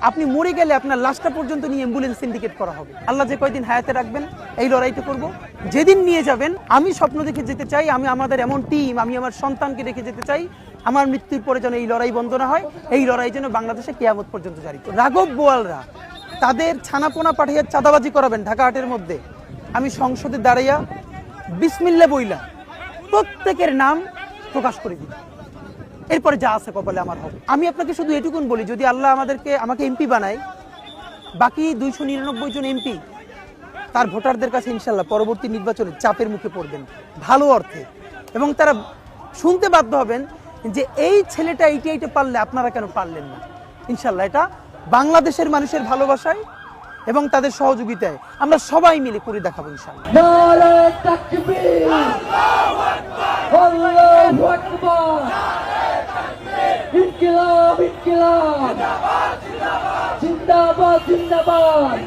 আপনি মরে গেলে আপনার লাশটা পর্যন্ত নিয়ে অ্যাম্বুলেন্স সিন্ডিকেট করা হবে। আল্লাহ যে কয়দিন হায়াতে রাখবেন এই লড়াইটা করব। যেদিন নিয়ে যাবেন আমি স্বপ্ন দেখে যেতে চাই, আমি আমাদের এমন টিম, আমি আমার সন্তানকে রেখে যেতে চাই, আমার মৃত্যুর পরে যেন এই লড়াই বন্ধ না হয়, এই লড়াই যেন বাংলাদেশে কিয়ামত পর্যন্ত জারি। রাঘব বোয়ালরা তাদের ছানাপোনা পাঠিয়ে চাঁদাবাজি করাবেন ঢাকা হাটের মধ্যে, আমি সংসদে দাঁড়াইয়া বিসমিল্লাহ বইলা প্রত্যেকের নাম প্রকাশ করে দিই, এরপরে যা আছে কপালে আমার হবে। আমি আপনাকে শুধু এটুকুন বলি, যদি আল্লাহ আমাকে এমপি বানায়, বাকি 299 জন এমপি তার ভোটারদের কাছে ইনশাল্লাহ পরবর্তী নির্বাচনে চাপের মুখে পড়বেন ভালো অর্থে, এবং তারা শুনতে বাধ্য হবেন যে এই ছেলেটা এইটা পারলে আপনারা কেন পারলেন না। ইনশাল্লাহ এটা বাংলাদেশের মানুষের ভালোবাসায় এবং তাদের সহযোগিতায় আমরা সবাই মিলে করে দেখাবো ইনশাল্লাহ। নারে তাকবীর, আল্লাহু আকবার, ইনকিলাব ইনকিলাব, জিন্দাবাদ জিন্দাবাদ।